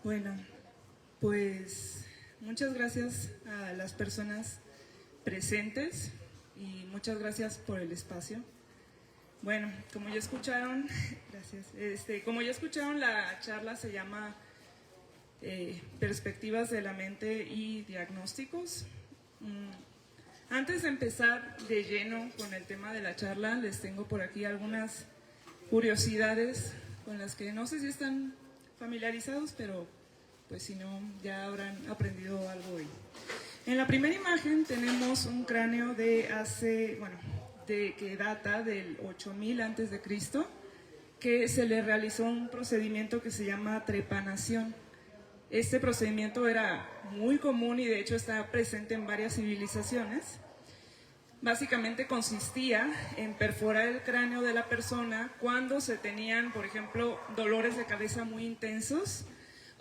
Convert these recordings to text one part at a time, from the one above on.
Bueno, pues muchas gracias a las personas presentes y muchas gracias por el espacio. Bueno, como ya escucharon, gracias. Como ya escucharon, la charla se llama Perspectivas de la mente y diagnósticos. Antes de empezar de lleno con el tema de la charla, les tengo por aquí algunas curiosidades con las que no sé si están familiarizados, pero pues si no, ya habrán aprendido algo hoy. En la primera imagen tenemos un cráneo de que data del 8000 antes de Cristo, que se le realizó un procedimiento que se llama trepanación. Este procedimiento era muy común y de hecho está presente en varias civilizaciones. Básicamente consistía en perforar el cráneo de la persona cuando se tenían, por ejemplo, dolores de cabeza muy intensos,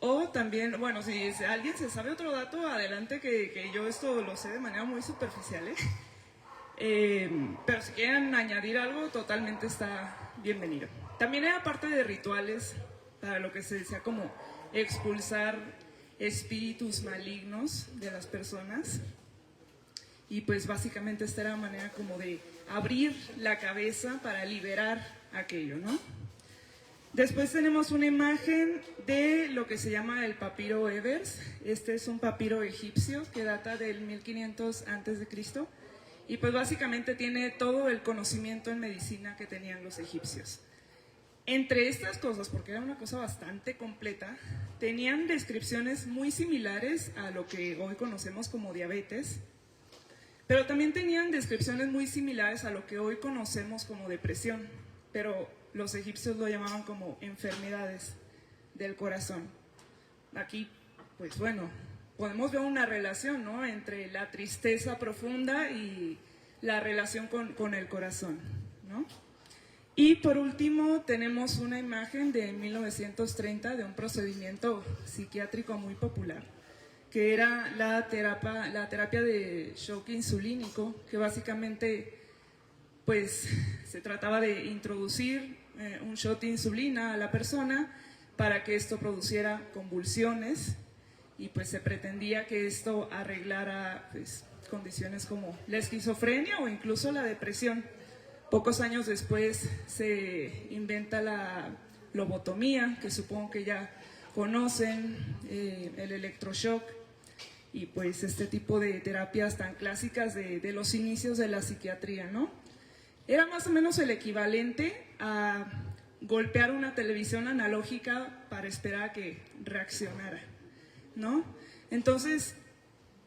o también, bueno, si alguien se sabe otro dato, adelante, que yo esto lo sé de manera muy superficial, pero si quieren añadir algo, totalmente está bienvenido. También era parte de rituales para lo que se decía como expulsar espíritus malignos de las personas. Y pues básicamente esta era la manera como de abrir la cabeza para liberar aquello, ¿no? Después tenemos una imagen de lo que se llama el papiro Ebers. Este es un papiro egipcio que data del 1500 a.C. y pues básicamente tiene todo el conocimiento en medicina que tenían los egipcios. Entre estas cosas, porque era una cosa bastante completa, tenían descripciones muy similares a lo que hoy conocemos como diabetes, pero también tenían descripciones muy similares a lo que hoy conocemos como depresión, pero los egipcios lo llamaban como enfermedades del corazón. Aquí, pues bueno, podemos ver una relación, ¿no?, entre la tristeza profunda y la relación con el corazón, ¿no? Y por último tenemos una imagen de 1930 de un procedimiento psiquiátrico muy popular, que era la terapia de shock insulínico, que básicamente pues se trataba de introducir un shot de insulina a la persona para que esto produciera convulsiones, y pues se pretendía que esto arreglara pues condiciones como la esquizofrenia o incluso la depresión. Pocos años después se inventa la lobotomía, que supongo que ya conocen, el electroshock, y pues este tipo de terapias tan clásicas de los inicios de la psiquiatría, ¿no? Era más o menos el equivalente a golpear una televisión analógica para esperar a que reaccionara, ¿no? Entonces,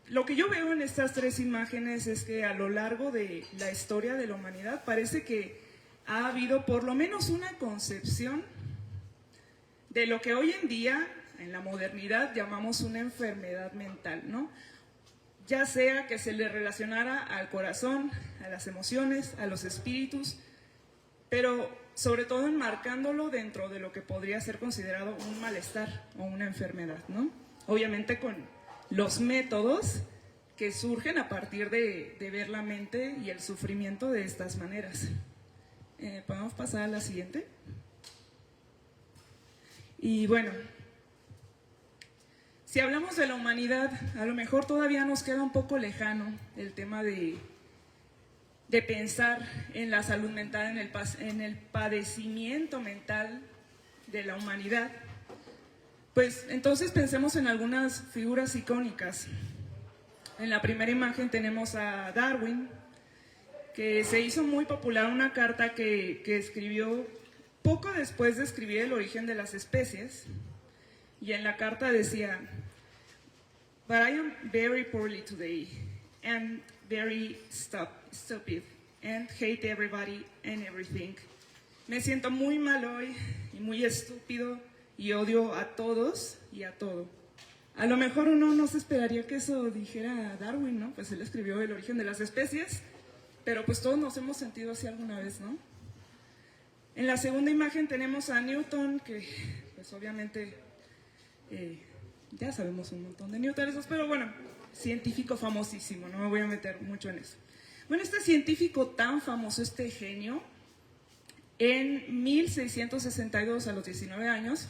lo que yo veo en estas tres imágenes es que a lo largo de la historia de la humanidad parece que ha habido por lo menos una concepción de lo que hoy en día, en la modernidad, llamamos una enfermedad mental, ¿no? Ya sea que se le relacionara al corazón, a las emociones, a los espíritus, pero sobre todo enmarcándolo dentro de lo que podría ser considerado un malestar o una enfermedad, ¿no? Obviamente con los métodos que surgen a partir de ver la mente y el sufrimiento de estas maneras. ¿Podemos pasar a la siguiente? Y bueno, si hablamos de la humanidad, a lo mejor todavía nos queda un poco lejano el tema de pensar en la salud mental, en el padecimiento mental de la humanidad. Pues entonces pensemos en algunas figuras icónicas. En la primera imagen tenemos a Darwin, que se hizo muy popular una carta que escribió poco después de escribir El origen de las especies, y en la carta decía: "But I am very poorly today, and very stupid, and hate everybody and everything." Me siento muy mal hoy y muy estúpido y odio a todos y a todo. A lo mejor uno no se esperaría que eso dijera Darwin, ¿no? Pues él escribió El origen de las especies, pero pues todos nos hemos sentido así alguna vez, ¿no? En la segunda imagen tenemos a Newton, que pues obviamente ya sabemos un montón de Newton, pero bueno, científico famosísimo, no me voy a meter mucho en eso. Bueno, este científico tan famoso, este genio, en 1662, a los 19 años,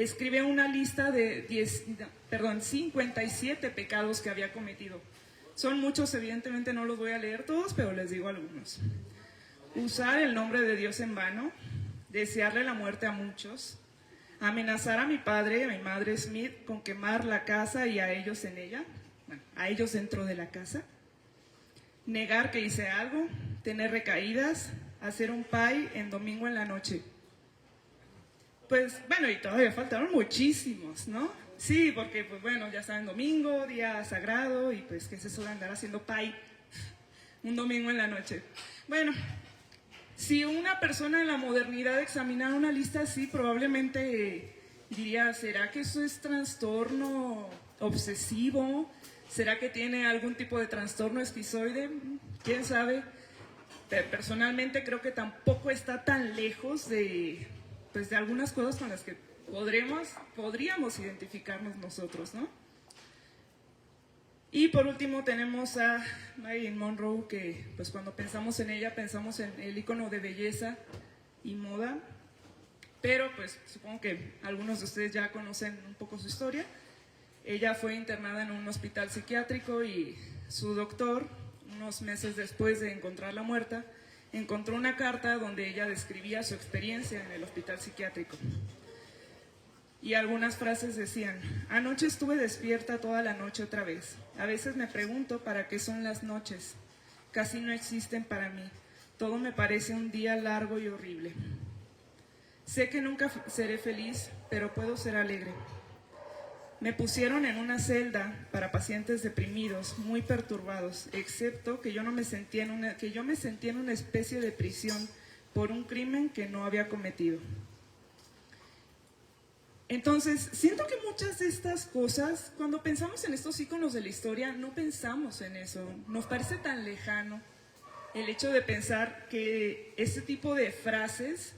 escribe una lista de 57 pecados que había cometido. Son muchos, evidentemente no los voy a leer todos, pero les digo algunos. Usar el nombre de Dios en vano, desearle la muerte a muchos, amenazar a mi padre y a mi madre Smith con quemar la casa y a ellos en ella, bueno, a ellos dentro de la casa, negar que hice algo, tener recaídas, hacer un pie en domingo en la noche. Pues bueno, y todavía faltaron muchísimos, ¿no? Sí, porque pues bueno, ya saben, domingo, día sagrado, y pues qué es eso de andar haciendo pie un domingo en la noche. Bueno, si una persona en la modernidad examinara una lista así, probablemente diría, ¿será que eso es trastorno obsesivo? ¿Será que tiene algún tipo de trastorno esquizoide? ¿Quién sabe? Personalmente creo que tampoco está tan lejos de, pues, de algunas cosas con las que podríamos identificarnos nosotros, ¿no? Y por último tenemos a Marilyn Monroe, que pues cuando pensamos en ella pensamos en el icono de belleza y moda, pero pues supongo que algunos de ustedes ya conocen un poco su historia. Ella fue internada en un hospital psiquiátrico y su doctor, unos meses después de encontrarla muerta, encontró una carta donde ella describía su experiencia en el hospital psiquiátrico. Y algunas frases decían: anoche estuve despierta toda la noche otra vez. A veces me pregunto para qué son las noches. Casi no existen para mí. Todo me parece un día largo y horrible. Sé que nunca seré feliz, pero puedo ser alegre. Me pusieron en una celda para pacientes deprimidos, muy perturbados, excepto que yo me sentía en una especie de prisión por un crimen que no había cometido. Entonces, siento que muchas de estas cosas, cuando pensamos en estos íconos de la historia, no pensamos en eso. Nos parece tan lejano el hecho de pensar que este tipo de frases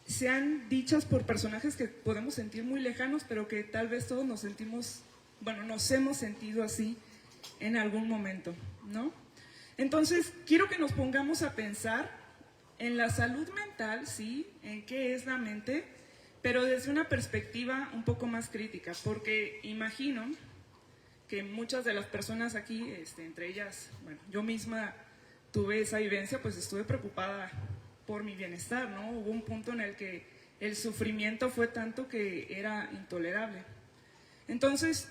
sean dichas por personajes que podemos sentir muy lejanos, pero que tal vez todos nos hemos sentido así en algún momento, ¿no? Entonces, quiero que nos pongamos a pensar en la salud mental, sí, en qué es la mente, pero desde una perspectiva un poco más crítica, porque imagino que muchas de las personas aquí, entre ellas, bueno, yo misma tuve esa vivencia, pues estuve preocupada por mi bienestar, ¿no? Hubo un punto en el que el sufrimiento fue tanto que era intolerable. Entonces,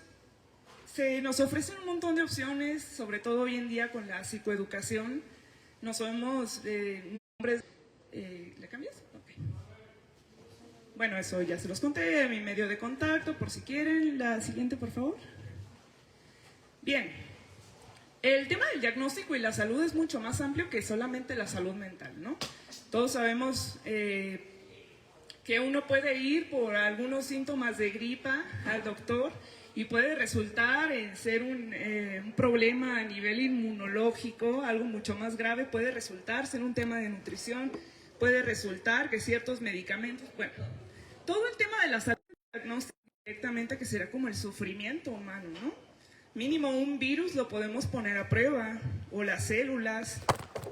se nos ofrecen un montón de opciones, sobre todo hoy en día con la psicoeducación. Nos vemos nombres... ¿Le cambias? Okay. Bueno, eso ya se los conté, mi medio de contacto, por si quieren. La siguiente, por favor. Bien, el tema del diagnóstico y la salud es mucho más amplio que solamente la salud mental, ¿no? Todos sabemos que uno puede ir por algunos síntomas de gripa al doctor y puede resultar en ser un problema a nivel inmunológico, algo mucho más grave, puede resultar ser un tema de nutrición, puede resultar que ciertos medicamentos, bueno, todo el tema de la salud diagnóstica directamente que será como el sufrimiento humano, ¿no? Mínimo un virus lo podemos poner a prueba, o las células,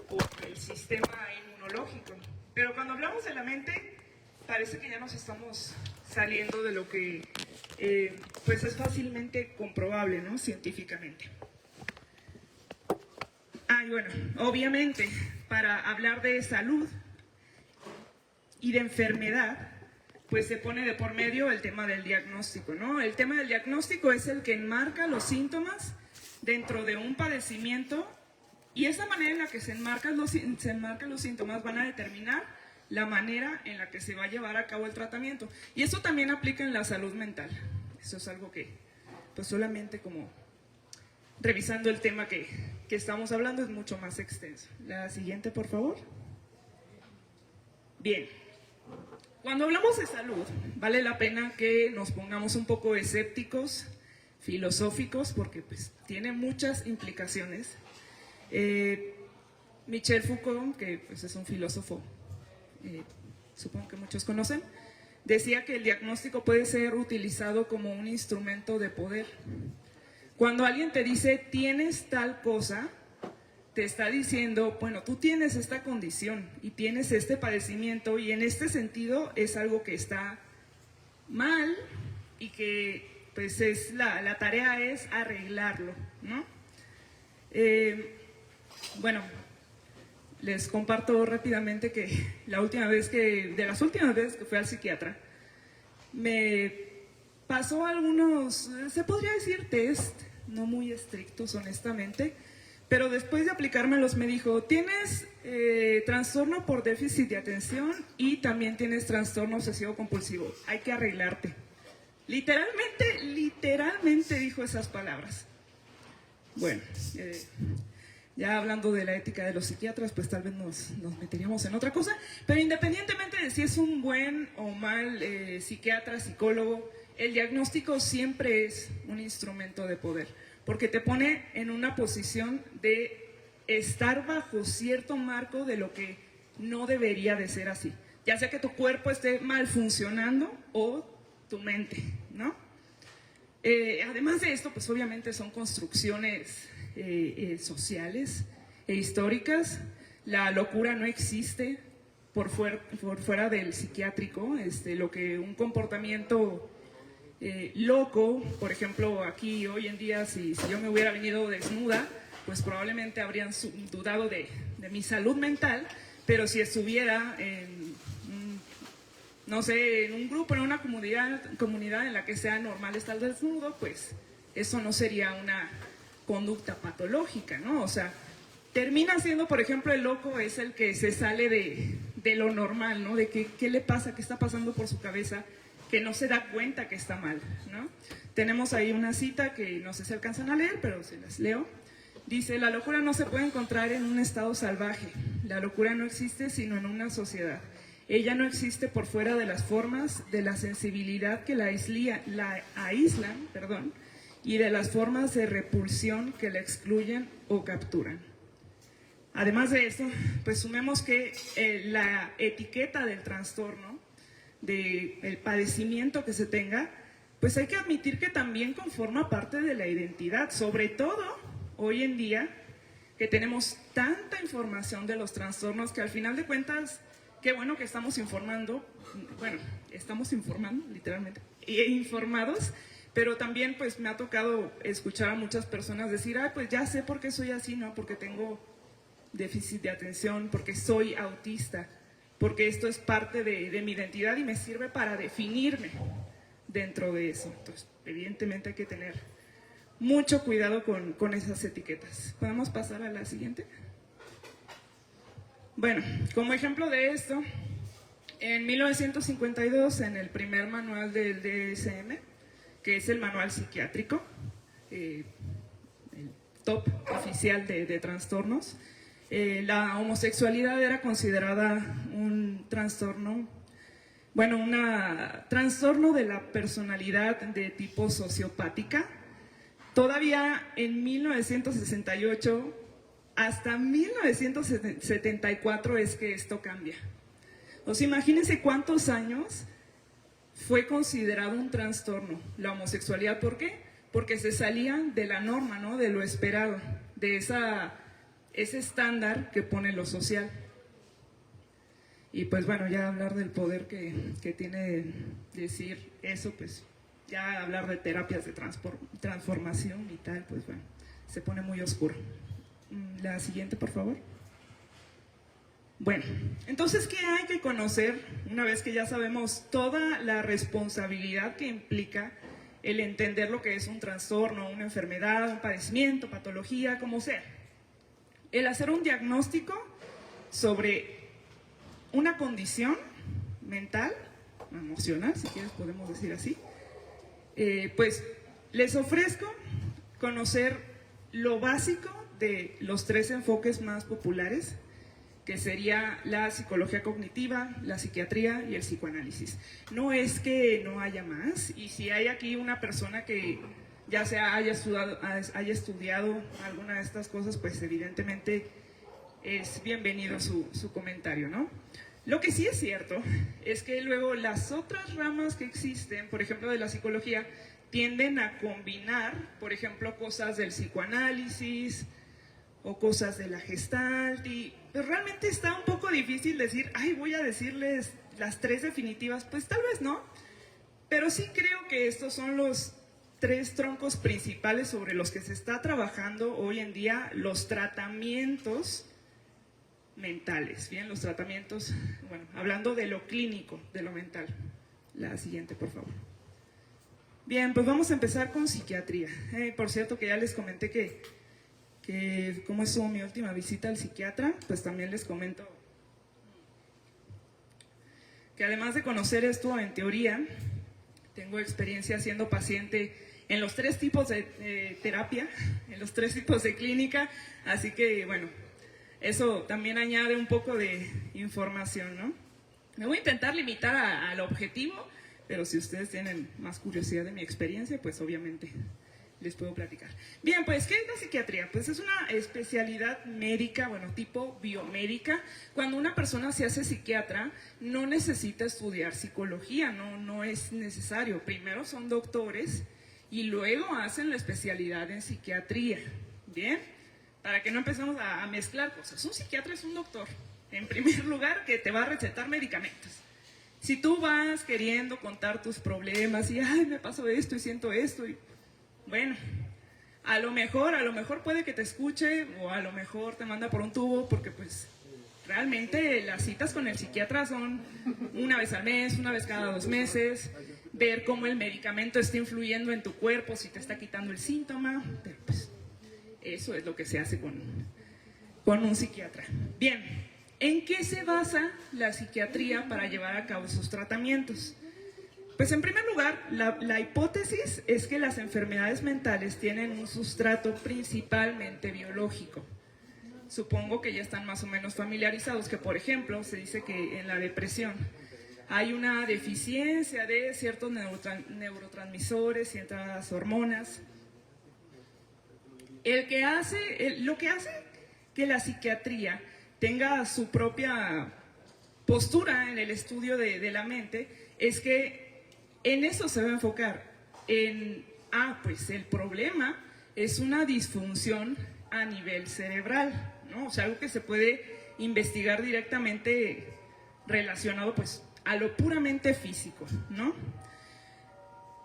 o el sistema inmunológico. Pero cuando hablamos de la mente, parece que ya nos estamos saliendo de lo que pues es fácilmente comprobable, ¿no? Científicamente. Y bueno, obviamente, para hablar de salud y de enfermedad, pues se pone de por medio el tema del diagnóstico, ¿no? El tema del diagnóstico es el que enmarca los síntomas dentro de un padecimiento, y esa manera en la que se enmarcan los síntomas van a determinar la manera en la que se va a llevar a cabo el tratamiento. Y eso también aplica en la salud mental. Eso es algo que, pues solamente como revisando el tema que estamos hablando, es mucho más extenso. La siguiente, por favor. Bien. Cuando hablamos de salud, vale la pena que nos pongamos un poco escépticos, filosóficos, porque pues tiene muchas implicaciones. Michel Foucault, que pues es un filósofo, supongo que muchos conocen, decía que el diagnóstico puede ser utilizado como un instrumento de poder. Cuando alguien te dice tienes tal cosa, te está diciendo, bueno, tú tienes esta condición y tienes este padecimiento, y en este sentido es algo que está mal y que pues la tarea es arreglarlo, ¿no? Bueno, les comparto rápidamente que de las últimas veces que fui al psiquiatra, me pasó algunos, se podría decir test, no muy estrictos honestamente, pero después de aplicármelos me dijo, tienes trastorno por déficit de atención y también tienes trastorno obsesivo compulsivo, hay que arreglarte. Literalmente dijo esas palabras. Bueno, ya hablando de la ética de los psiquiatras, pues tal vez nos meteríamos en otra cosa, pero independientemente de si es un buen o mal psiquiatra, psicólogo, el diagnóstico siempre es un instrumento de poder, porque te pone en una posición de estar bajo cierto marco de lo que no debería de ser así, ya sea que tu cuerpo esté mal funcionando o tu mente, ¿no? Además de esto, pues obviamente son construcciones sociales e históricas. La locura no existe por fuera del psiquiátrico. Lo que un comportamiento loco, por ejemplo, aquí hoy en día, si yo me hubiera venido desnuda, pues probablemente habrían dudado de mi salud mental, pero si estuviera no sé, en un grupo, en una comunidad en la que sea normal estar desnudo, pues eso no sería una conducta patológica, ¿no? O sea, termina siendo, por ejemplo, el loco es el que se sale de lo normal, ¿no? De qué le pasa, qué está pasando por su cabeza, que no se da cuenta que está mal, ¿no? Tenemos ahí una cita que no sé si alcanzan a leer, pero se las leo. Dice, la locura no se puede encontrar en un estado salvaje. La locura no existe sino en una sociedad. Ella no existe por fuera de las formas de la sensibilidad que la aíslan, y de las formas de repulsión que la excluyen o capturan. Además de esto, pues sumemos que la etiqueta del trastorno, del padecimiento que se tenga, pues hay que admitir que también conforma parte de la identidad, sobre todo hoy en día que tenemos tanta información de los trastornos que al final de cuentas, qué bueno que estamos informando, literalmente, e informados, pero también pues me ha tocado escuchar a muchas personas decir, pues ya sé por qué soy así, ¿no? Porque tengo déficit de atención, porque soy autista, porque esto es parte de mi identidad y me sirve para definirme dentro de eso. Entonces, evidentemente hay que tener mucho cuidado con esas etiquetas. ¿Podemos pasar a la siguiente? Bueno, como ejemplo de esto, en 1952, en el primer manual del DSM, que es el manual psiquiátrico, el top oficial de trastornos, la homosexualidad era considerada un trastorno, trastorno de la personalidad de tipo sociopática. Todavía en 1968, hasta 1974 es que esto cambia. O sea, imagínense cuántos años fue considerado un trastorno la homosexualidad. ¿Por qué? Porque se salía de la norma, ¿no? De lo esperado, de ese estándar que pone lo social. Y pues bueno, ya hablar del poder que tiene decir eso, pues ya hablar de terapias de transformación y tal, pues bueno, se pone muy oscuro. La siguiente, por favor. Bueno, entonces, ¿qué hay que conocer una vez que ya sabemos toda la responsabilidad que implica el entender lo que es un trastorno, una enfermedad, un padecimiento, patología, como sea? El hacer un diagnóstico sobre una condición mental, emocional, si quieres podemos decir así, pues les ofrezco conocer lo básico de los 3 enfoques más populares, que sería la psicología cognitiva, la psiquiatría y el psicoanálisis. No es que no haya más, y si hay aquí una persona que ya sea haya estudiado alguna de estas cosas, pues evidentemente es bienvenido su comentario, ¿no? Lo que sí es cierto es que luego las otras ramas que existen, por ejemplo de la psicología, tienden a combinar, por ejemplo, cosas del psicoanálisis o cosas de la Gestalt, y pues realmente está un poco difícil decir, voy a decirles las 3 definitivas, pues tal vez no, Pero sí creo que estos son los tres troncos principales sobre los que se está trabajando hoy en día, los tratamientos mentales. Bien, los tratamientos, bueno, hablando de lo clínico, de lo mental. La siguiente, por favor. Bien, pues vamos a empezar con psiquiatría. Por cierto, que ya les comenté que como es mi última visita al psiquiatra, pues también les comento que además de conocer esto en teoría, tengo experiencia siendo paciente en los 3 tipos de terapia, en los 3 tipos de clínica, así que bueno, eso también añade un poco de información, ¿no? Me voy a intentar limitar al objetivo, pero si ustedes tienen más curiosidad de mi experiencia, pues obviamente les puedo platicar. Bien, pues, ¿qué es la psiquiatría? Pues es una especialidad médica, bueno, tipo biomédica. Cuando una persona se hace psiquiatra, no necesita estudiar psicología, no es necesario. Primero son doctores y luego hacen la especialidad en psiquiatría. Bien, para que no empecemos a mezclar cosas. Un psiquiatra es un doctor, en primer lugar, que te va a recetar medicamentos. Si tú vas queriendo contar tus problemas y, ay, me pasó esto y siento esto, y bueno, a lo mejor puede que te escuche o a lo mejor te manda por un tubo porque pues realmente las citas con el psiquiatra son una vez al mes, una vez cada 2 meses, ver cómo el medicamento está influyendo en tu cuerpo, si te está quitando el síntoma, pero pues eso es lo que se hace con un psiquiatra. Bien, ¿en qué se basa la psiquiatría para llevar a cabo sus tratamientos? Pues en primer lugar, la hipótesis es que las enfermedades mentales tienen un sustrato principalmente biológico. Supongo que ya están más o menos familiarizados, que por ejemplo se dice que en la depresión hay una deficiencia de ciertos neurotransmisores, ciertas hormonas. Lo que hace que la psiquiatría tenga su propia postura en el estudio de la mente es que en eso se va a enfocar, pues el problema es una disfunción a nivel cerebral, ¿no? O sea, algo que se puede investigar directamente relacionado pues a lo puramente físico, ¿no?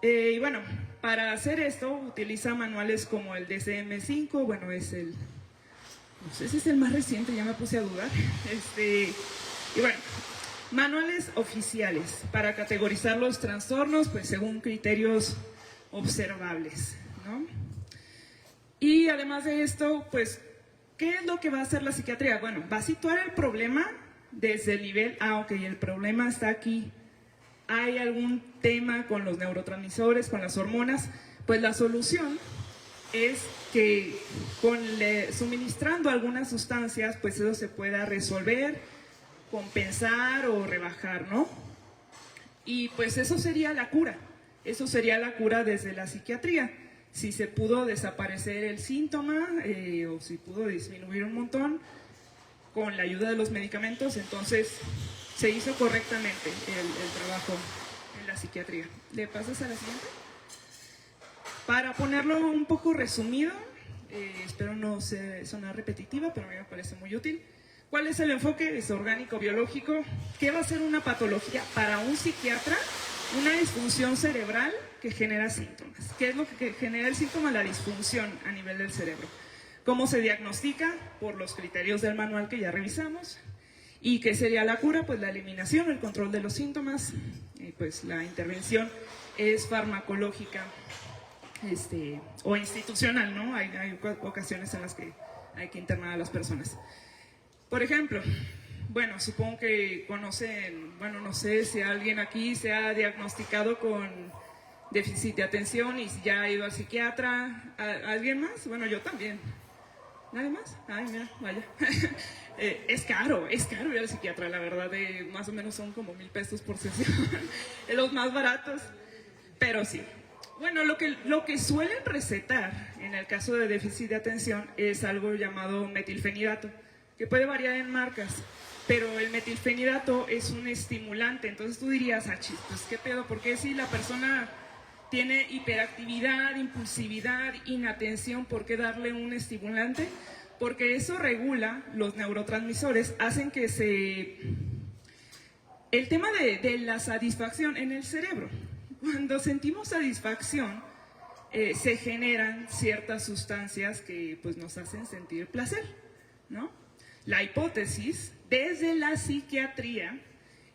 Y bueno, para hacer esto utiliza manuales como el DSM-5, bueno, no sé si es el más reciente, ya me puse a dudar, y bueno, manuales oficiales para categorizar los trastornos, pues según criterios observables, ¿no? Y además de esto, pues, ¿qué es lo que va a hacer la psiquiatría? Bueno, va a situar el problema desde el nivel, ok, el problema está aquí, hay algún tema con los neurotransmisores, con las hormonas, pues la solución es que suministrando algunas sustancias, pues eso se pueda resolver, compensar o rebajar, ¿no? Y pues eso sería la cura desde la psiquiatría. Si se pudo desaparecer el síntoma o si pudo disminuir un montón con la ayuda de los medicamentos, entonces se hizo correctamente el trabajo en la psiquiatría. ¿Le pasas a la siguiente? Para ponerlo un poco resumido, espero no sonar repetitiva, pero a mí me parece muy útil. ¿Cuál es el enfoque? Es orgánico-biológico. ¿Qué va a ser una patología para un psiquiatra? Una disfunción cerebral que genera síntomas. ¿Qué es lo que genera el síntoma? La disfunción a nivel del cerebro. ¿Cómo se diagnostica? Por los criterios del manual que ya revisamos. ¿Y qué sería la cura? Pues la eliminación, el control de los síntomas. Pues la intervención es farmacológica o institucional, ¿no? Hay ocasiones en las que hay que internar a las personas. Por ejemplo, bueno, supongo que conocen, bueno, no sé si alguien aquí se ha diagnosticado con déficit de atención y si ya ha ido al psiquiatra. ¿Alguien más? Bueno, yo también. ¿Nadie más? Ay, mira, vaya. Es caro ir al psiquiatra, la verdad, más o menos son como 1,000 pesos por sesión, los más baratos, pero sí. Bueno, lo que suelen recetar en el caso de déficit de atención es algo llamado metilfenidato, que puede variar en marcas, pero el metilfenidato es un estimulante. Entonces tú dirías, pues qué pedo, ¿por qué si la persona tiene hiperactividad, impulsividad, inatención, por qué darle un estimulante? Porque eso regula los neurotransmisores, hacen que el tema de la satisfacción en el cerebro, Cuando sentimos satisfacción, se generan ciertas sustancias que pues, nos hacen sentir placer, ¿no? La hipótesis desde la psiquiatría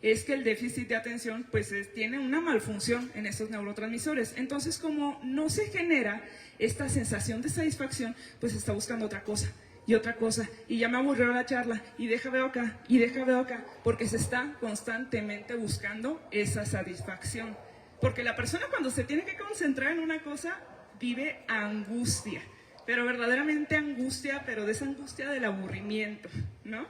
es que el déficit de atención pues tiene una malfunción en esos neurotransmisores. Entonces, como no se genera esta sensación de satisfacción, pues está buscando otra cosa y otra cosa, y ya me aburrió la charla, y deja veo acá, y deja veo acá, porque se está constantemente buscando esa satisfacción. Porque la persona cuando se tiene que concentrar en una cosa, vive angustia, pero verdaderamente angustia, pero de esa angustia del aburrimiento, ¿no?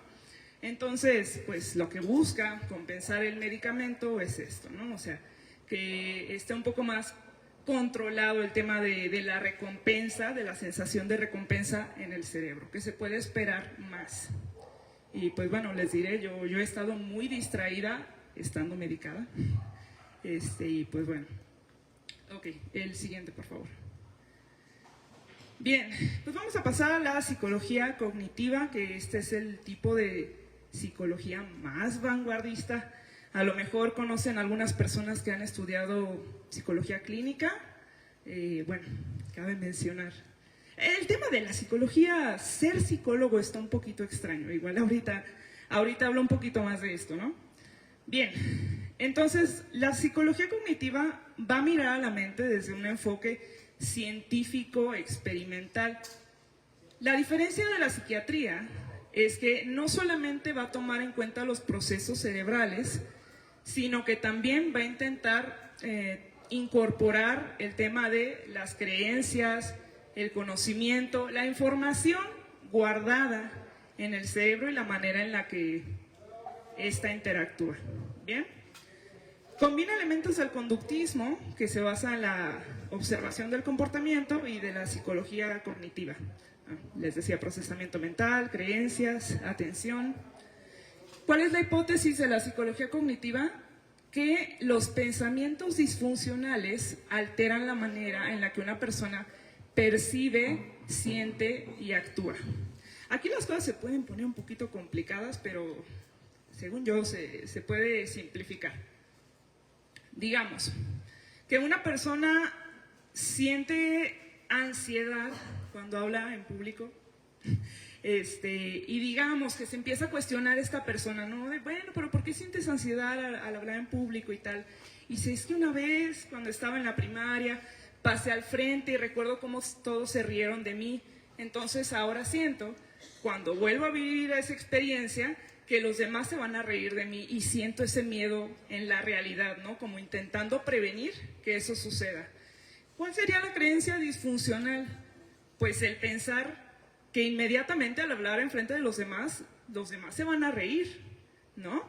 Entonces, pues lo que busca compensar el medicamento es esto, ¿no? O sea, que esté un poco más controlado el tema de la recompensa, de la sensación de recompensa en el cerebro, que se puede esperar más. Y pues bueno, les diré, yo he estado muy distraída estando medicada. Y pues bueno. Ok, el siguiente, por favor. Bien, pues vamos a pasar a la psicología cognitiva, que este es el tipo de psicología más vanguardista. A lo mejor conocen algunas personas que han estudiado psicología clínica. Bueno, cabe mencionar. El tema de la psicología, ser psicólogo está un poquito extraño. Igual ahorita hablo un poquito más de esto, ¿no? Bien, entonces la psicología cognitiva va a mirar a la mente desde un enfoque científico experimental. La diferencia de la psiquiatría es que no solamente va a tomar en cuenta los procesos cerebrales, sino que también va a intentar incorporar el tema de las creencias, el conocimiento, la información guardada en el cerebro y la manera en la que ésta interactúa. ¿Bien? Combina elementos del conductismo, que se basa en la observación del comportamiento, y de la psicología cognitiva. Les decía, procesamiento mental, creencias, atención. ¿Cuál es la hipótesis de la psicología cognitiva? Que los pensamientos disfuncionales alteran la manera en la que una persona percibe, siente y actúa. Aquí las cosas se pueden poner un poquito complicadas, pero según yo se puede simplificar. Digamos que una persona siente ansiedad cuando habla en público, y digamos que se empieza a cuestionar esta persona, ¿no? De, bueno, pero ¿por qué sientes ansiedad al hablar en público y tal? Y dice, es que una vez cuando estaba en la primaria pasé al frente y recuerdo cómo todos se rieron de mí, entonces ahora siento, cuando vuelvo a vivir esa experiencia, que los demás se van a reír de mí, y siento ese miedo en la realidad, ¿no? Como intentando prevenir que eso suceda. ¿Cuál sería la creencia disfuncional? Pues el pensar que inmediatamente al hablar enfrente de los demás se van a reír, ¿no?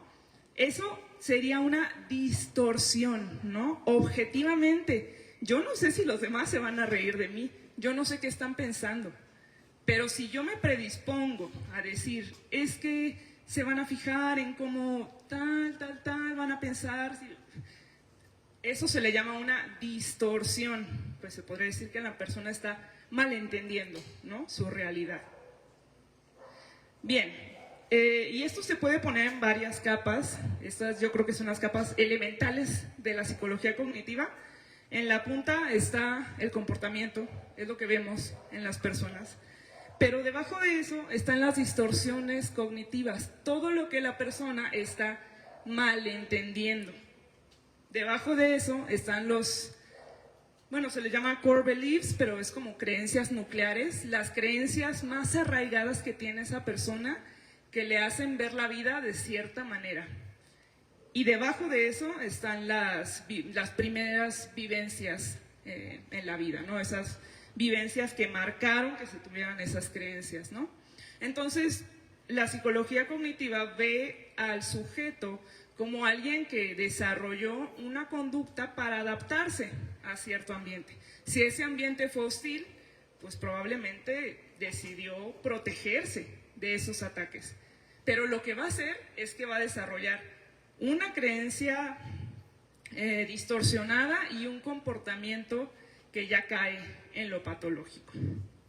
Eso sería una distorsión, ¿no? Objetivamente, yo no sé si los demás se van a reír de mí, yo no sé qué están pensando, pero si yo me predispongo a decir, es que se van a fijar en cómo tal, van a pensar. Eso se le llama una distorsión. Pues se podría decir que la persona está malentendiendo, ¿no? Su realidad. Bien, y esto se puede poner en varias capas. Estas yo creo que son las capas elementales de la psicología cognitiva. En la punta está el comportamiento, es lo que vemos en las personas. Pero debajo de eso están las distorsiones cognitivas, todo lo que la persona está malentendiendo. Debajo de eso están se les llama core beliefs, pero es como creencias nucleares, las creencias más arraigadas que tiene esa persona que le hacen ver la vida de cierta manera. Y debajo de eso están las primeras vivencias en la vida, ¿no? Esas vivencias que marcaron que se tuvieran esas creencias, ¿no? Entonces, la psicología cognitiva ve al sujeto como alguien que desarrolló una conducta para adaptarse a cierto ambiente. Si ese ambiente fue hostil, pues probablemente decidió protegerse de esos ataques. Pero lo que va a hacer es que va a desarrollar una creencia distorsionada y un comportamiento que ya cae en lo patológico,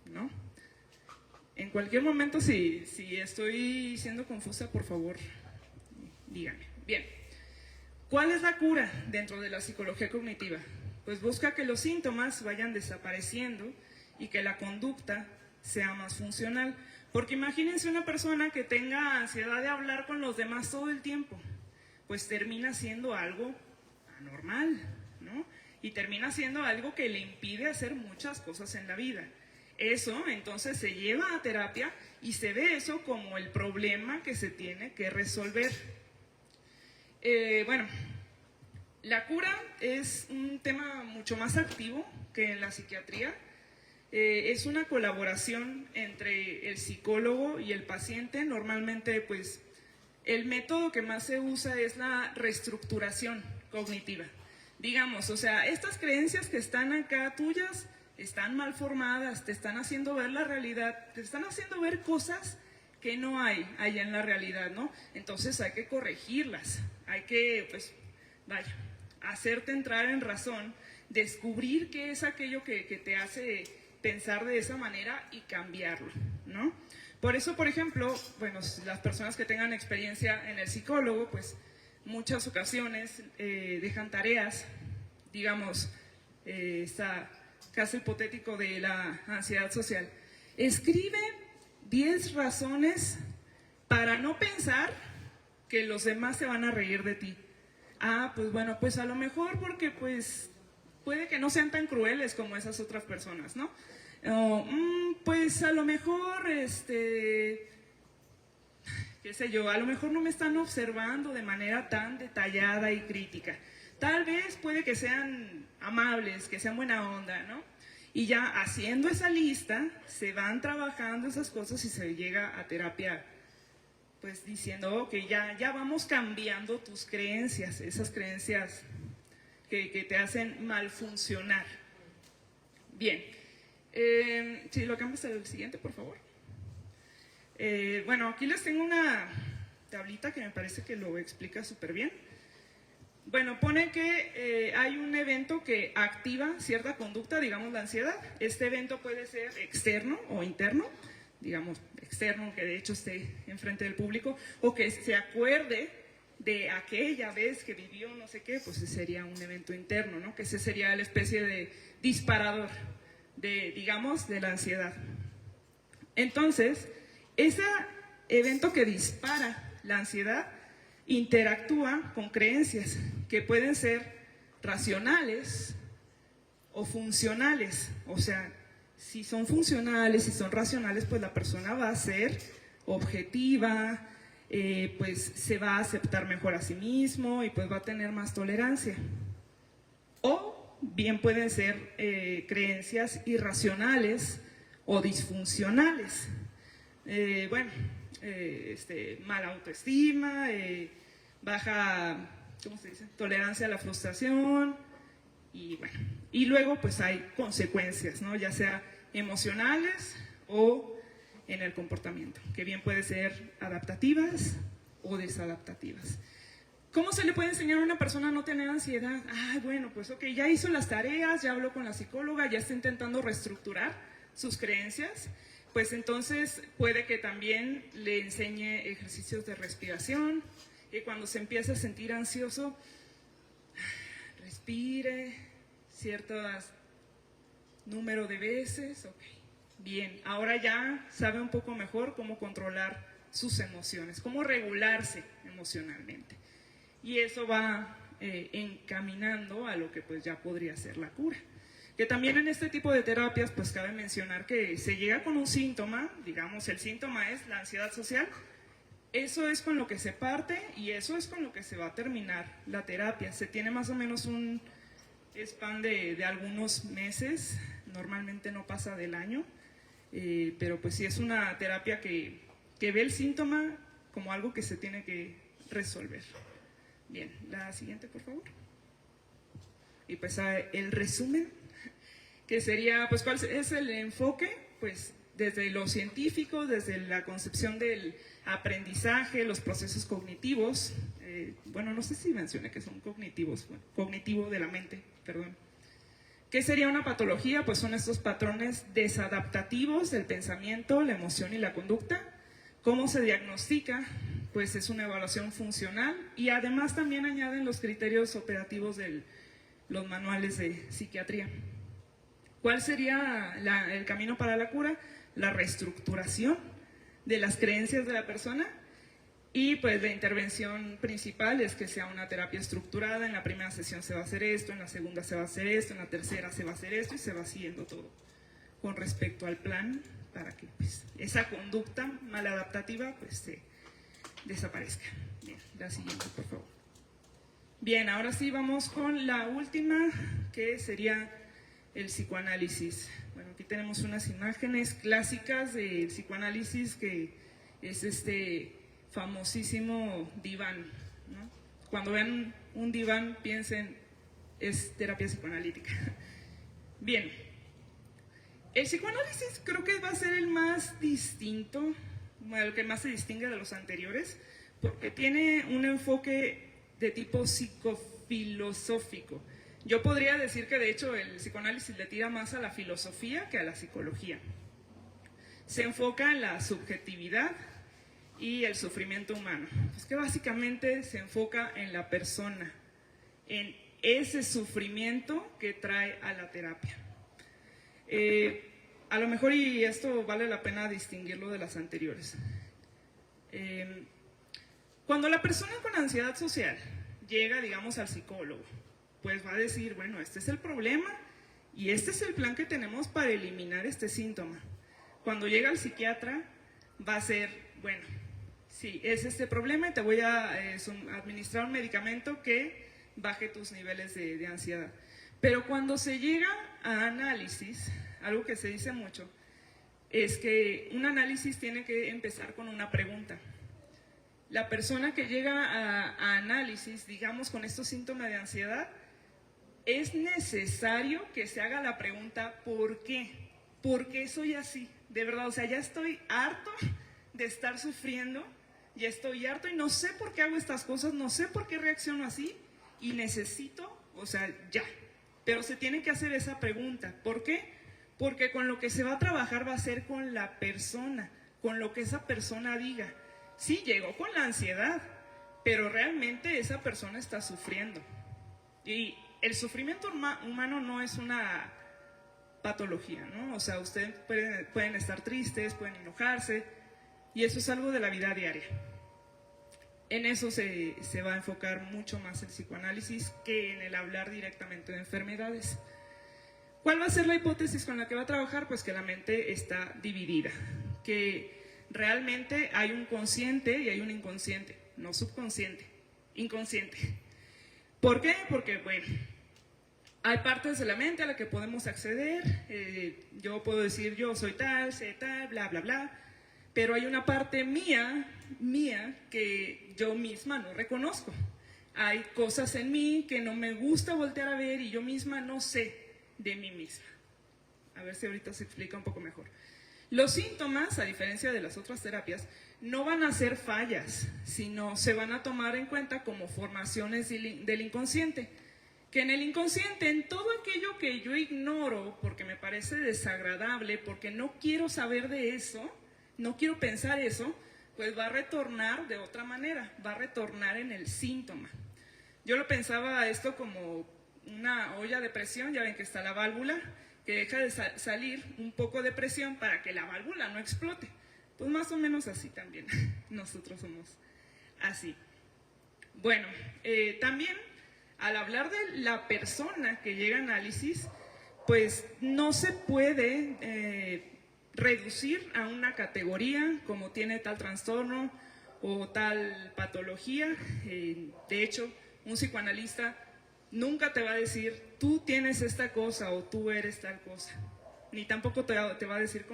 ¿no? En cualquier momento, si estoy siendo confusa, por favor, díganme. Bien, ¿Cuál es la cura dentro de la psicología cognitiva? Pues busca que los síntomas vayan desapareciendo y que la conducta sea más funcional. Porque imagínense una persona que tenga ansiedad de hablar con los demás todo el tiempo, pues termina siendo algo anormal, ¿no? Y termina siendo algo que le impide hacer muchas cosas en la vida. Eso entonces se lleva a terapia y se ve eso como el problema que se tiene que resolver. Bueno, la cura es un tema mucho más activo que en la psiquiatría. Es una colaboración entre el psicólogo y el paciente. Normalmente, pues, el método que más se usa es la reestructuración cognitiva. Digamos, o sea, estas creencias que están acá tuyas están mal formadas, te están haciendo ver la realidad, te están haciendo ver cosas que no hay allá en la realidad, ¿no? Entonces hay que corregirlas, hay que, pues, vaya, hacerte entrar en razón, descubrir qué es aquello que te hace pensar de esa manera y cambiarlo, ¿no? Por eso, por ejemplo, bueno, las personas que tengan experiencia en el psicólogo, pues muchas ocasiones dejan tareas, digamos, esta caso hipotético de la ansiedad social. Escribe 10 razones para no pensar que los demás se van a reír de ti. Ah, pues bueno, pues a lo mejor porque pues puede que no sean tan crueles como esas otras personas, ¿no? Pues a lo mejor, qué sé yo, a lo mejor no me están observando de manera tan detallada y crítica. Tal vez puede que sean amables, que sean buena onda, ¿no? Y ya haciendo esa lista, se van trabajando esas cosas y se llega a terapia, pues diciendo, ok, ya vamos cambiando tus creencias, esas creencias que te hacen mal funcionar. Bien. Si lo cambias al siguiente, por favor. Bueno, aquí les tengo una tablita que me parece que lo explica súper bien. Bueno, pone que hay un evento que activa cierta conducta, digamos la ansiedad. Este evento puede ser externo o interno, digamos externo, que de hecho esté enfrente del público, o que se acuerde de aquella vez que vivió no sé qué, pues ese sería un evento interno, ¿no? Que ese sería la especie de disparador digamos, de la ansiedad. Entonces, ese evento que dispara la ansiedad interactúa con creencias que pueden ser racionales o funcionales. O sea, si son funcionales, si son racionales, pues la persona va a ser objetiva, pues se va a aceptar mejor a sí mismo y pues va a tener más tolerancia. O bien pueden ser creencias irracionales o disfuncionales. Mala autoestima, baja, ¿cómo se dice? Tolerancia a la frustración y bueno. Y luego pues hay consecuencias, ¿no? Ya sea emocionales o en el comportamiento, que bien puede ser adaptativas o desadaptativas. ¿Cómo se le puede enseñar a una persona a no tener ansiedad? Ah, bueno, pues ok, ya hizo las tareas, ya habló con la psicóloga, ya está intentando reestructurar sus creencias, pues entonces puede que también le enseñe ejercicios de respiración, y cuando se empieza a sentir ansioso, respire cierto número de veces, ok, bien, ahora ya sabe un poco mejor cómo controlar sus emociones, cómo regularse emocionalmente. Y eso va encaminando a lo que pues ya podría ser la cura. Que también en este tipo de terapias pues cabe mencionar que se llega con un síntoma, digamos el síntoma es la ansiedad social, eso es con lo que se parte y eso es con lo que se va a terminar la terapia. Se tiene más o menos un span de algunos meses, normalmente no pasa del año, pero pues sí es una terapia que ve el síntoma como algo que se tiene que resolver. Bien, la siguiente, por favor. Y pues el resumen, que sería, pues, ¿cuál es el enfoque? Pues desde lo científico, desde la concepción del aprendizaje, los procesos cognitivos, bueno, no sé si mencioné que son cognitivos, bueno, cognitivo de la mente, perdón. ¿Qué sería una patología? Pues son estos patrones desadaptativos del pensamiento, la emoción y la conducta. ¿Cómo se diagnostica? pues es una evaluación funcional y además también añaden los criterios operativos de los manuales de psiquiatría. ¿Cuál sería el camino para la cura? La reestructuración de las creencias de la persona y pues la intervención principal es que sea una terapia estructurada. En la primera sesión se va a hacer esto, en la segunda se va a hacer esto, en la tercera se va a hacer esto y se va siguiendo todo con respecto al plan para que pues, esa conducta maladaptativa pues desaparezca. Bien, la siguiente, por favor. Bien, ahora sí vamos con la última, que sería el psicoanálisis. Bueno, aquí tenemos unas imágenes clásicas del psicoanálisis, que es este famosísimo diván, ¿no? Cuando vean un diván, piensen, es terapia psicoanalítica. Bien, el psicoanálisis creo que va a ser el más distinto, el que más se distingue de los anteriores, porque tiene un enfoque de tipo psicofilosófico. Yo podría decir que de hecho el psicoanálisis le tira más a la filosofía que a la psicología. Se enfoca en la subjetividad y el sufrimiento humano. Es que básicamente se enfoca en la persona, en ese sufrimiento que trae a la terapia. A lo mejor, y esto vale la pena distinguirlo de las anteriores. Cuando la persona con ansiedad social llega, digamos, al psicólogo, pues va a decir, bueno, este es el problema y este es el plan que tenemos para eliminar este síntoma. Cuando llega al psiquiatra, va a ser, bueno, sí, es este problema y te voy a administrar un medicamento que baje tus niveles de ansiedad. Pero cuando se llega a análisis, algo que se dice mucho, es que un análisis tiene que empezar con una pregunta. La persona que llega a análisis, digamos, con estos síntomas de ansiedad, es necesario que se haga la pregunta ¿por qué? ¿Por qué soy así? De verdad, o sea, ya estoy harto de estar sufriendo, ya estoy harto y no sé por qué hago estas cosas, no sé por qué reacciono así y necesito, o sea, ya. Pero se tiene que hacer esa pregunta. ¿Por qué? Porque con lo que se va a trabajar va a ser con la persona, con lo que esa persona diga. Sí, llegó con la ansiedad, pero realmente esa persona está sufriendo. Y el sufrimiento humano no es una patología, ¿no? O sea, ustedes pueden estar tristes, pueden enojarse, y eso es algo de la vida diaria. En eso se va a enfocar mucho más el psicoanálisis que en el hablar directamente de enfermedades. ¿Cuál va a ser la hipótesis con la que va a trabajar? Pues que la mente está dividida, que realmente hay un consciente y hay un inconsciente, no subconsciente, inconsciente. ¿Por qué? Porque, bueno, hay partes de la mente a las que podemos acceder, yo puedo decir yo soy tal, sé tal, bla, bla, bla, pero hay una parte mía que yo misma no reconozco. Hay cosas en mí que no me gusta voltear a ver y yo misma no sé de mí misma. A ver si ahorita se explica un poco mejor. Los síntomas, a diferencia de las otras terapias, no van a ser fallas, sino se van a tomar en cuenta como formaciones del inconsciente. Que en el inconsciente, en todo aquello que yo ignoro porque me parece desagradable, porque no quiero saber de eso, no quiero pensar eso, pues va a retornar de otra manera, va a retornar en el síntoma. Yo lo pensaba esto como una olla de presión, ya ven que está la válvula, que deja de salir un poco de presión para que la válvula no explote. Pues más o menos así también, nosotros somos así. Bueno, también al hablar de la persona que llega a análisis, pues no se puede reducir a una categoría como tiene tal trastorno o tal patología. De hecho, un psicoanalista nunca te va a decir, tú tienes esta cosa o tú eres tal cosa. Ni tampoco te va a decir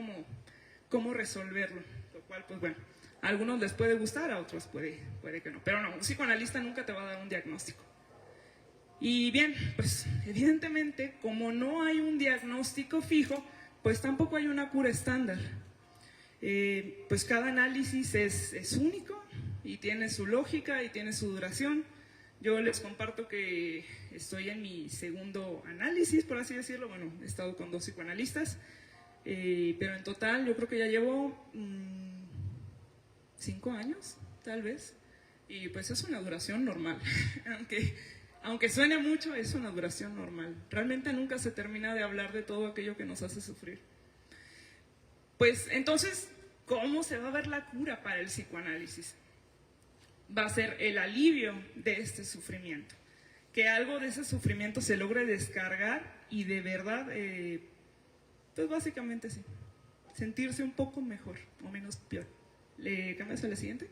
cómo resolverlo. Lo cual, pues bueno, a algunos les puede gustar, a otros puede que no. Pero no, un psicoanalista nunca te va a dar un diagnóstico. Y bien, pues evidentemente, como no hay un diagnóstico fijo, pues tampoco hay una cura estándar. Pues cada análisis es único y tiene su lógica y tiene su duración. Yo les comparto que estoy en mi segundo análisis, por así decirlo. Bueno, he estado con 2 psicoanalistas, pero en total yo creo que ya llevo 5 años tal vez, y pues es una duración normal, aunque suene mucho, es una duración normal. Realmente nunca se termina de hablar de todo aquello que nos hace sufrir. Pues entonces, ¿cómo se va a ver la cura para el psicoanálisis? Va a ser el alivio de este sufrimiento, que algo de ese sufrimiento se logre descargar y de verdad, pues básicamente sí, sentirse un poco mejor o menos peor. ¿Le cambias a la siguiente?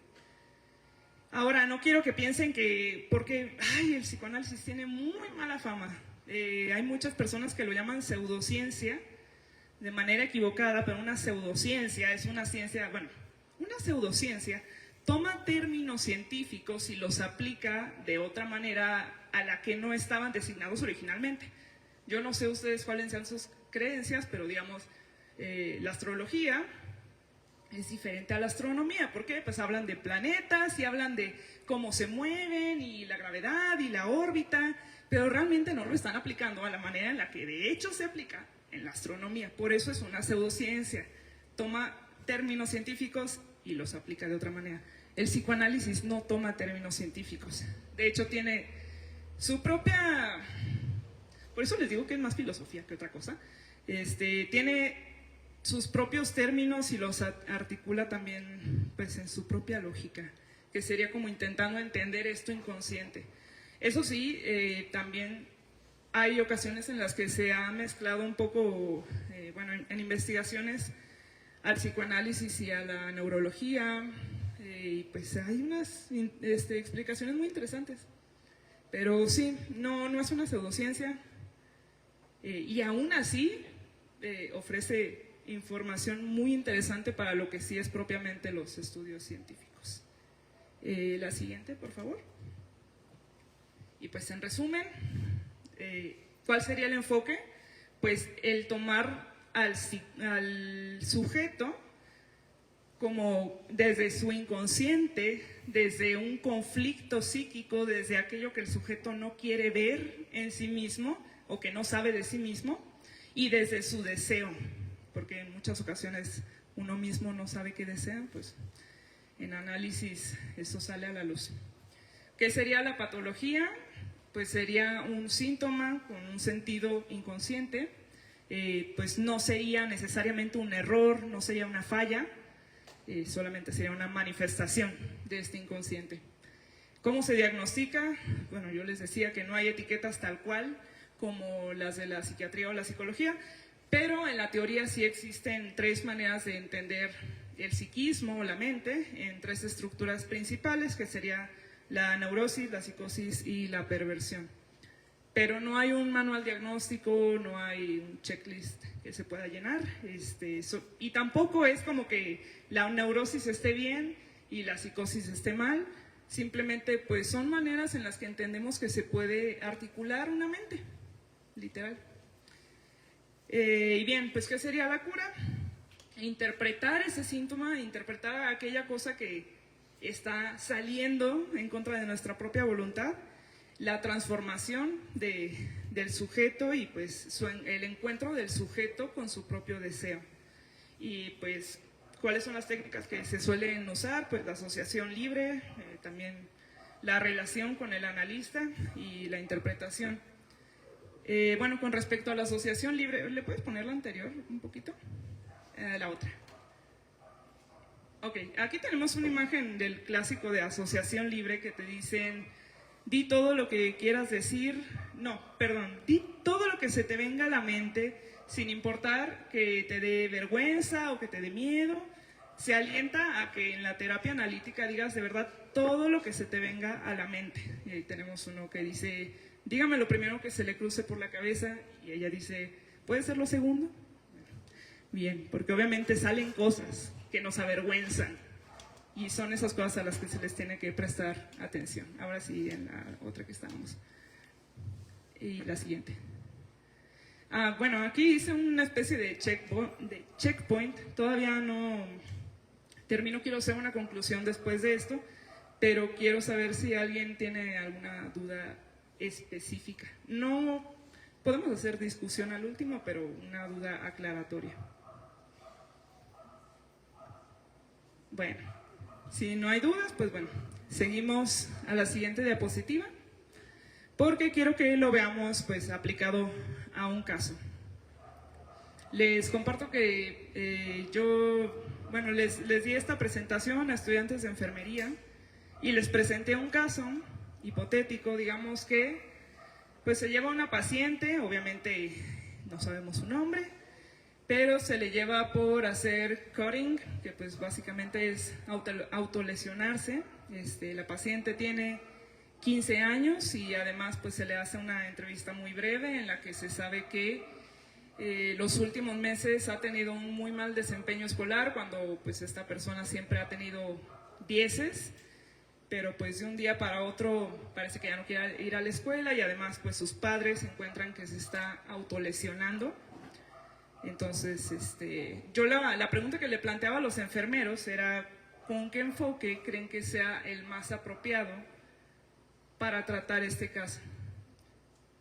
Ahora, no quiero que piensen que, porque el psicoanálisis tiene muy mala fama. Hay muchas personas que lo llaman pseudociencia, de manera equivocada, pero una pseudociencia es una ciencia, bueno, una pseudociencia toma términos científicos y los aplica de otra manera a la que no estaban designados originalmente. Yo no sé ustedes cuáles sean sus creencias, pero digamos, la astrología es diferente a la astronomía. ¿Por qué? Pues hablan de planetas y hablan de cómo se mueven y la gravedad y la órbita, pero realmente no lo están aplicando a la manera en la que de hecho se aplica en la astronomía. Por eso es una pseudociencia. Toma términos científicos y los aplica de otra manera. El psicoanálisis no toma términos científicos. De hecho, tiene su propia... Por eso les digo que es más filosofía que otra cosa. Tiene sus propios términos y los articula también pues, en su propia lógica, que sería como intentando entender esto inconsciente. Eso sí, también hay ocasiones en las que se ha mezclado un poco, bueno, en investigaciones al psicoanálisis y a la neurología, y pues hay unas explicaciones muy interesantes. Pero sí, no es una pseudociencia, y aún así ofrece información muy interesante para lo que sí es propiamente los estudios científicos. La siguiente, por favor. Y pues en resumen, ¿cuál sería el enfoque? Pues el tomar al sujeto como desde su inconsciente, desde un conflicto psíquico, desde aquello que el sujeto no quiere ver en sí mismo o que no sabe de sí mismo, y desde su deseo, porque en muchas ocasiones uno mismo no sabe qué desea, pues en análisis eso sale a la luz. ¿Qué sería la patología? Pues sería un síntoma con un sentido inconsciente, pues no sería necesariamente un error, no sería una falla, solamente sería una manifestación de este inconsciente. ¿Cómo se diagnostica? Bueno, yo les decía que no hay etiquetas tal cual como las de la psiquiatría o la psicología, pero en la teoría sí existen tres maneras de entender el psiquismo o la mente en tres estructuras principales, que sería la neurosis, la psicosis y la perversión. Pero no hay un manual diagnóstico, no hay un checklist que se pueda llenar, y tampoco es como que la neurosis esté bien y la psicosis esté mal, simplemente pues son maneras en las que entendemos que se puede articular una mente, literal. Y bien, pues ¿qué sería la cura? Interpretar ese síntoma, interpretar aquella cosa que está saliendo en contra de nuestra propia voluntad, la transformación del sujeto y pues el encuentro del sujeto con su propio deseo. Y pues, ¿cuáles son las técnicas que se suelen usar? Pues la asociación libre, también la relación con el analista y la interpretación. Bueno, con respecto a la asociación libre, ¿le puedes poner la anterior un poquito? La otra. Ok, aquí tenemos una imagen del clásico de asociación libre que te dicen: di todo lo que quieras decir, di todo lo que se te venga a la mente, sin importar que te dé vergüenza o que te dé miedo. Se alienta a que en la terapia analítica digas de verdad todo lo que se te venga a la mente. Y ahí tenemos uno que dice: dígame lo primero que se le cruce por la cabeza, y ella dice: ¿puede ser lo segundo? Bien, porque obviamente salen cosas que nos avergüenzan. Y son esas cosas a las que se les tiene que prestar atención. Ahora sí, en la otra que estamos. Y la siguiente. Bueno, aquí hice una especie de checkpoint. Todavía no termino, quiero hacer una conclusión después de esto, pero quiero saber si alguien tiene alguna duda específica. No podemos hacer discusión al último, pero una duda aclaratoria. Bueno. Si no hay dudas, pues bueno, seguimos a la siguiente diapositiva, porque quiero que lo veamos pues aplicado a un caso. Les comparto que bueno, les di esta presentación a estudiantes de enfermería y les presenté un caso hipotético, digamos que pues se lleva una paciente, obviamente no sabemos su nombre, pero se le lleva por hacer cutting, que pues básicamente es autolesionarse. La paciente tiene 15 años y además pues se le hace una entrevista muy breve en la que se sabe que los últimos meses ha tenido un muy mal desempeño escolar, cuando pues esta persona siempre ha tenido 10, pero pues de un día para otro parece que ya no quiere ir a la escuela y además pues sus padres encuentran que se está autolesionando. Entonces, yo la pregunta que le planteaba a los enfermeros era ¿con qué enfoque creen que sea el más apropiado para tratar este caso?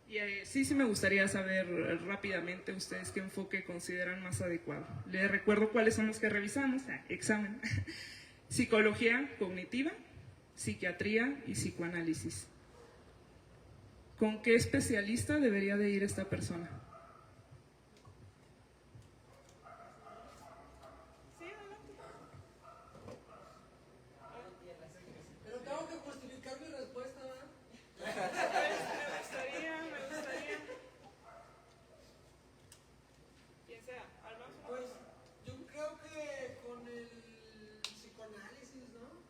Y sí me gustaría saber rápidamente ustedes qué enfoque consideran más adecuado. Les recuerdo cuáles son los que revisamos, examen. Psicología cognitiva, psiquiatría y psicoanálisis. ¿Con qué especialista debería de ir esta persona? Pero tengo que justificar mi respuesta, ¿verdad? Me gustaría. Quien sea, Pues yo creo que con el psicoanálisis, ¿no?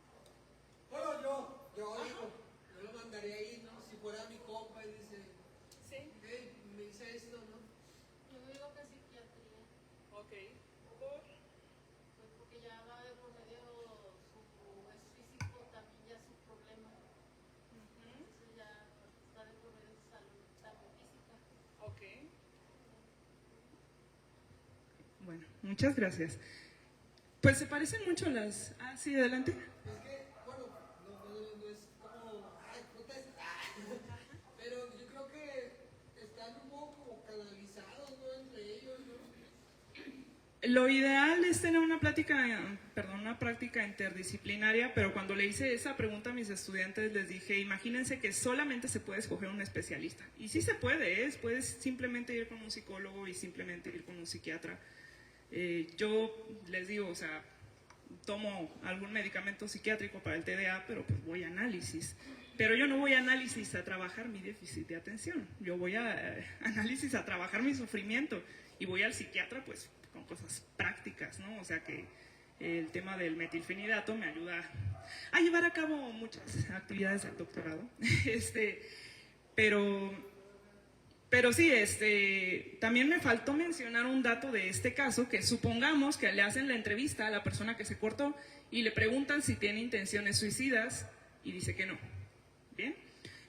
Bueno, yo digo, yo lo mandaría ahí, ¿no? Si fuera mi compa y dice, sí. hey, me hice esto, ¿no? Yo digo que psiquiatría, Ok. pues porque ya va de por medio es físico también ya su problema. Entonces ya está de por medio su salud también física. Ok. Bueno, muchas gracias. Pues se parecen mucho las... Ah, sí, adelante. Es que, bueno, no es como, ay, protesta. Pero yo creo que están un poco como canalizados, ¿no? Entre ellos, ¿no? Lo ideal es tener una práctica interdisciplinaria, pero cuando le hice esa pregunta a mis estudiantes les dije, imagínense que solamente se puede escoger un especialista. Y sí se puede, puedes simplemente ir con un psicólogo y simplemente ir con un psiquiatra. Yo les digo, o sea, tomo algún medicamento psiquiátrico para el TDA, pero pues voy a análisis. Pero yo no voy a análisis a trabajar mi déficit de atención, yo voy a análisis a trabajar mi sufrimiento y voy al psiquiatra pues con cosas prácticas, ¿no? O sea que el tema del metilfenidato me ayuda a llevar a cabo muchas actividades del doctorado, pero sí, también me faltó mencionar un dato de este caso, que supongamos que le hacen la entrevista a la persona que se cortó y le preguntan si tiene intenciones suicidas y dice que no. Bien,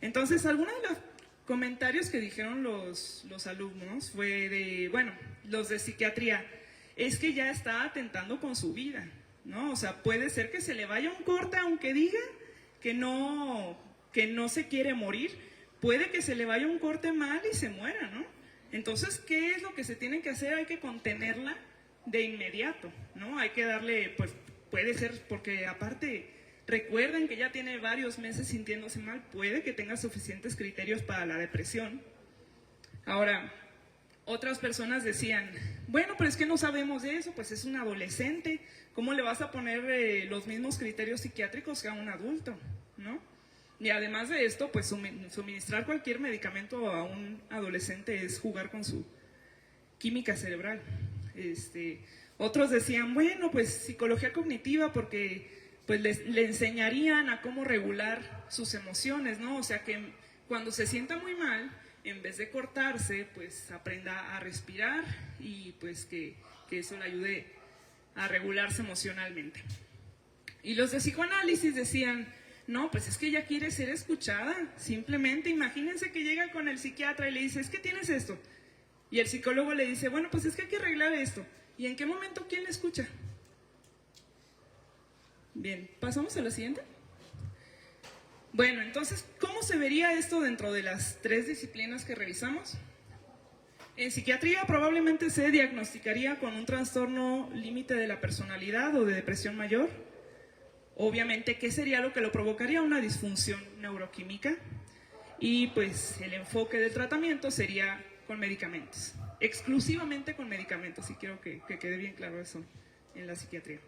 entonces algunos de los comentarios que dijeron los alumnos fue de, bueno, los de psiquiatría, es que ya está atentando con su vida, ¿no? O sea, puede ser que se le vaya un corte aunque diga que no se quiere morir, puede que se le vaya un corte mal y se muera, ¿no? Entonces, ¿qué es lo que se tiene que hacer? Hay que contenerla de inmediato, ¿no? Hay que darle, pues, puede ser, porque aparte, recuerden que ya tiene varios meses sintiéndose mal, puede que tenga suficientes criterios para la depresión. Ahora, otras personas decían, bueno, pero es que no sabemos de eso, pues es un adolescente, ¿cómo le vas a poner los mismos criterios psiquiátricos que a un adulto, ¿no? Y además de esto, pues suministrar cualquier medicamento a un adolescente es jugar con su química cerebral. Otros decían, bueno, pues psicología cognitiva porque pues le enseñarían a cómo regular sus emociones, ¿no? O sea que cuando se sienta muy mal, en vez de cortarse, pues aprenda a respirar y pues que eso le ayude a regularse emocionalmente. Y los de psicoanálisis decían, no, pues es que ella quiere ser escuchada, simplemente imagínense que llega con el psiquiatra y le dice, es que tienes esto, y el psicólogo le dice, bueno, pues es que hay que arreglar esto, ¿y en qué momento quién le escucha? Bien, ¿pasamos a la siguiente? Bueno, entonces, ¿cómo se vería esto dentro de las 3 disciplinas que revisamos? En psiquiatría probablemente se diagnosticaría con un trastorno límite de la personalidad o de depresión mayor, obviamente, ¿qué sería lo que lo provocaría? Una disfunción neuroquímica. Y pues el enfoque del tratamiento sería con medicamentos, exclusivamente con medicamentos, y quiero que quede bien claro eso en la psiquiatría.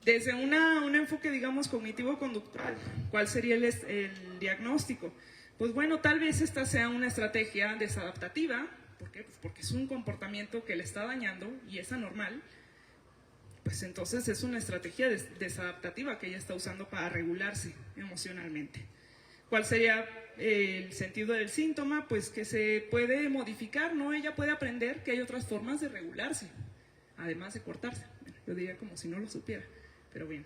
Desde un enfoque, digamos, cognitivo-conductual, ¿cuál sería el diagnóstico? Pues bueno, tal vez esta sea una estrategia desadaptativa. ¿Por qué? Pues porque es un comportamiento que le está dañando y es anormal. Pues entonces es una estrategia desadaptativa que ella está usando para regularse emocionalmente. ¿Cuál sería el sentido del síntoma? Pues que se puede modificar, ¿no? Ella puede aprender que hay otras formas de regularse, además de cortarse. Bueno, yo diría como si no lo supiera, pero bien.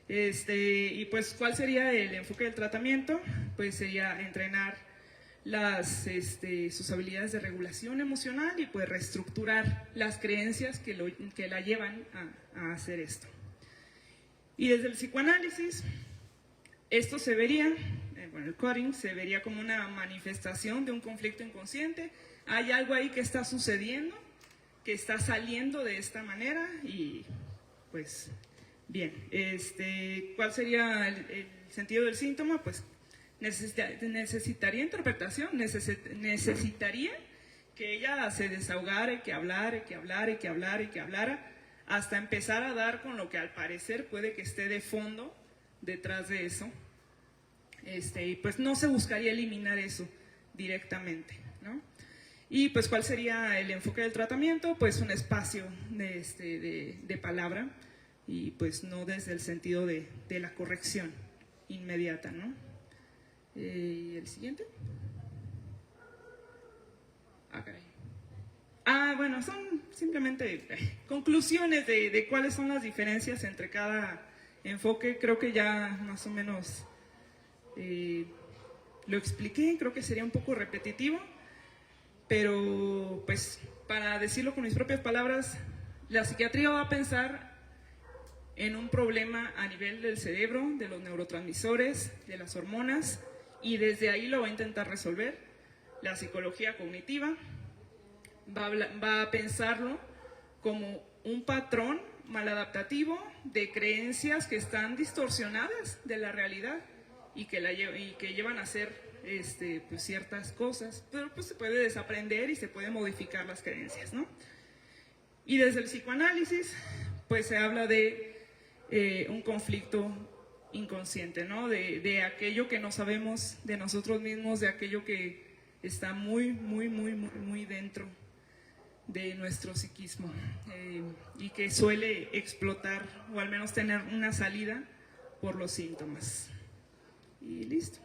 Y pues, ¿cuál sería el enfoque del tratamiento? Pues sería entrenar sus habilidades de regulación emocional y pues reestructurar las creencias que la llevan a hacer esto. Y desde el psicoanálisis, esto se vería, el coding se vería como una manifestación de un conflicto inconsciente. Hay algo ahí que está sucediendo, que está saliendo de esta manera y pues bien, ¿cuál sería el sentido del síntoma? Pues necesitaría interpretación, necesitaría que ella se desahogara, que hablara, hasta empezar a dar con lo que al parecer puede que esté de fondo detrás de eso. Y pues no se buscaría eliminar eso directamente, ¿no? Y pues, ¿cuál sería el enfoque del tratamiento? Pues un espacio de palabra y pues no desde el sentido de la corrección inmediata, ¿no? ¿Y el siguiente? Bueno, son simplemente conclusiones de cuáles son las diferencias entre cada enfoque. Creo que ya más o menos lo expliqué, creo que sería un poco repetitivo, pero pues para decirlo con mis propias palabras, la psiquiatría va a pensar en un problema a nivel del cerebro, de los neurotransmisores, de las hormonas, y desde ahí lo va a intentar resolver. La psicología cognitiva va a pensarlo como un patrón maladaptativo de creencias que están distorsionadas de la realidad y que llevan a hacer pues ciertas cosas, pero pues se puede desaprender y se puede modificar las creencias, ¿no? Y desde el psicoanálisis pues se habla de un conflicto inconsciente, ¿no? De aquello que no sabemos de nosotros mismos, de aquello que está muy dentro de nuestro psiquismo y que suele explotar o al menos tener una salida por los síntomas. Y listo.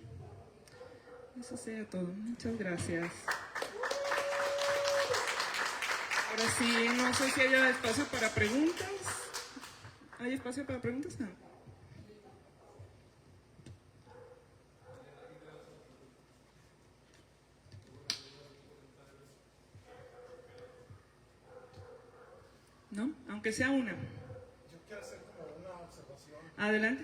Eso sería todo. Muchas gracias. Ahora sí, no sé si haya espacio para preguntas. ¿Hay espacio para preguntas? No. ¿No? Aunque sea una. Yo quiero hacer como una observación. Adelante.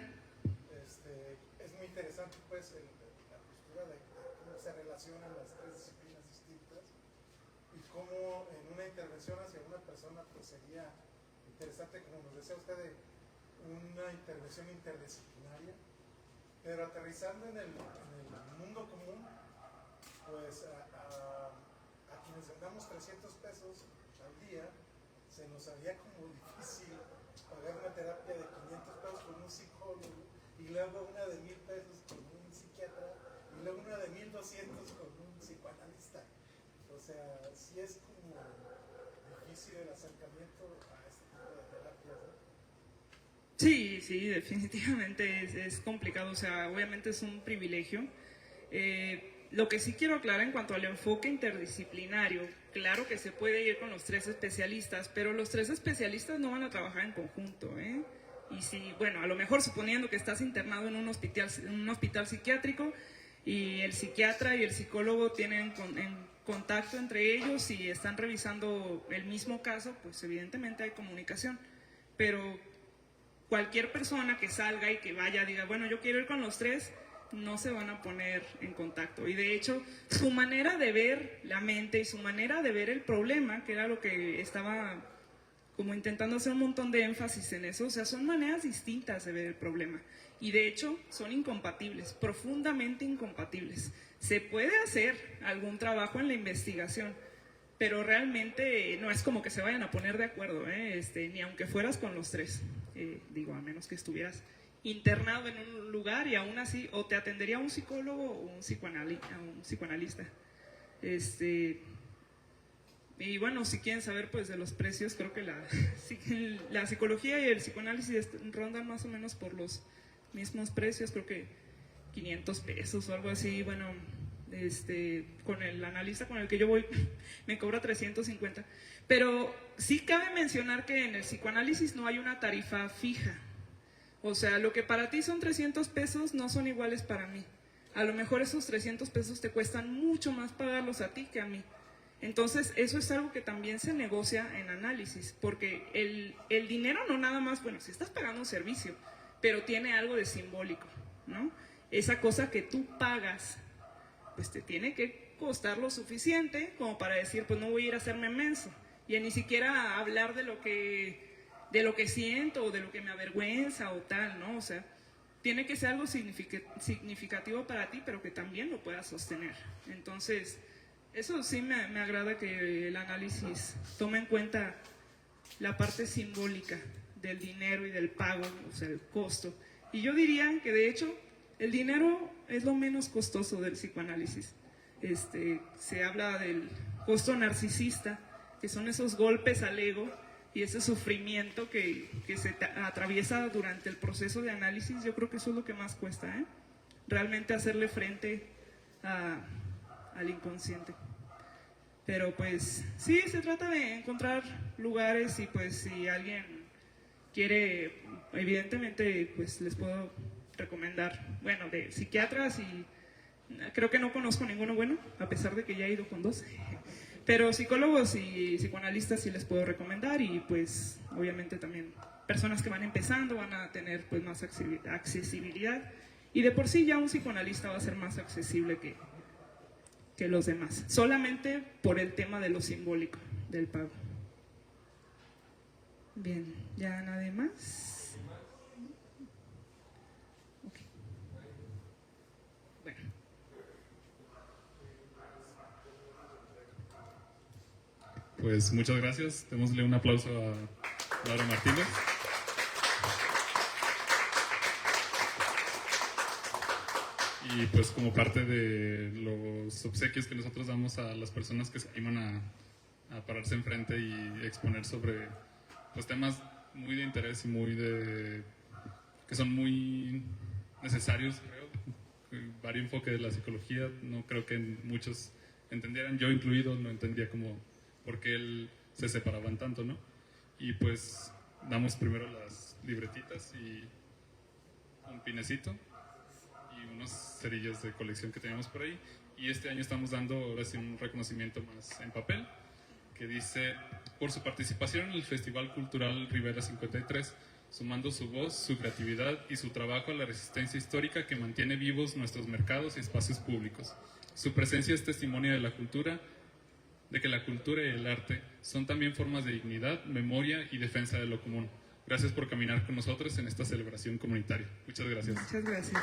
Es muy interesante pues la postura de cómo se relacionan las tres disciplinas distintas y cómo en una intervención hacia una persona pues sería interesante, como nos decía usted, una intervención interdisciplinaria, pero aterrizando en el mundo común, pues a quienes vendamos 300 pesos al día, se nos haría como difícil pagar una terapia de 500 pesos con un psicólogo y luego una de 1,000 pesos con un psiquiatra y luego una de 1,200 con un psicoanalista. O sea, sí es como difícil el acercamiento a este tipo de terapias, ¿no? Sí, definitivamente es complicado, o sea, obviamente es un privilegio. Lo que sí quiero aclarar en cuanto al enfoque interdisciplinario, claro que se puede ir con los 3 especialistas, pero los 3 especialistas no van a trabajar en conjunto, ¿eh? Y si, bueno, a lo mejor suponiendo que estás internado en un hospital psiquiátrico y el psiquiatra y el psicólogo tienen contacto entre ellos y están revisando el mismo caso, pues evidentemente hay comunicación, pero cualquier persona que salga y que vaya, diga, bueno, yo quiero ir con los 3, no se van a poner en contacto. Y de hecho, su manera de ver la mente y su manera de ver el problema, que era lo que estaba como intentando hacer un montón de énfasis en eso. O sea, son maneras distintas de ver el problema. Y de hecho, son incompatibles, profundamente incompatibles. Se puede hacer algún trabajo en la investigación, pero realmente no es como que se vayan a poner de acuerdo, ni aunque fueras con los tres. Digo, a menos que estuvieras internado en un lugar y aún así, o te atendería un psicólogo o un psicoanalista. Y bueno, si quieren saber pues de los precios, creo que la psicología y el psicoanálisis rondan más o menos por los mismos precios, creo que 500 pesos o algo así. Bueno, con el analista con el que yo voy me cobra 350, pero sí cabe mencionar que en el psicoanálisis no hay una tarifa fija. O sea, lo que para ti son 300 pesos no son iguales para mí. A lo mejor esos 300 pesos te cuestan mucho más pagarlos a ti que a mí. Entonces, eso es algo que también se negocia en análisis, porque el dinero no nada más, bueno, si estás pagando un servicio, pero tiene algo de simbólico, ¿no? Esa cosa que tú pagas, pues te tiene que costar lo suficiente como para decir, pues no voy a ir a hacerme menso, y ni siquiera hablar de lo que siento o de lo que me avergüenza o tal, ¿no? O sea, tiene que ser algo significativo para ti, pero que también lo puedas sostener. Entonces, eso sí me agrada, que el análisis tome en cuenta la parte simbólica del dinero y del pago, o sea, el costo. Y yo diría que de hecho el dinero es lo menos costoso del psicoanálisis. Se habla del costo narcisista, que son esos golpes al ego y ese sufrimiento que se atraviesa durante el proceso de análisis. Yo creo que eso es lo que más cuesta, realmente hacerle frente al inconsciente. Pero pues sí, se trata de encontrar lugares, y pues si alguien quiere, evidentemente pues les puedo recomendar, bueno, de psiquiatras, y creo que no conozco ninguno bueno, a pesar de que ya he ido con 2, pero psicólogos y psicoanalistas sí les puedo recomendar. Y pues obviamente también personas que van empezando van a tener pues más accesibilidad, y de por sí ya un psicoanalista va a ser más accesible que los demás, solamente por el tema de lo simbólico del pago. Bien, ¿ya nadie más? Okay. Bueno. Pues muchas gracias, démosle un aplauso a Laura Martínez. Y pues como parte de los obsequios que nosotros damos a las personas que se animan a pararse enfrente y exponer sobre pues, temas muy de interés y que son muy necesarios, creo. Varios enfoques de la psicología, no creo que muchos entendieran, yo incluido, no entendía como por qué se separaban tanto, ¿no? Y pues damos primero las libretitas y un pinecito y unos cerillos de colección que teníamos por ahí. Y este año estamos dando ahora sí un reconocimiento más en papel, que dice: por su participación en el Festival Cultural Rivera 53, sumando su voz, su creatividad y su trabajo a la resistencia histórica que mantiene vivos nuestros mercados y espacios públicos. Su presencia es testimonio de que la cultura y el arte son también formas de dignidad, memoria y defensa de lo común. Gracias por caminar con nosotros en esta celebración comunitaria. Muchas gracias. Muchas gracias.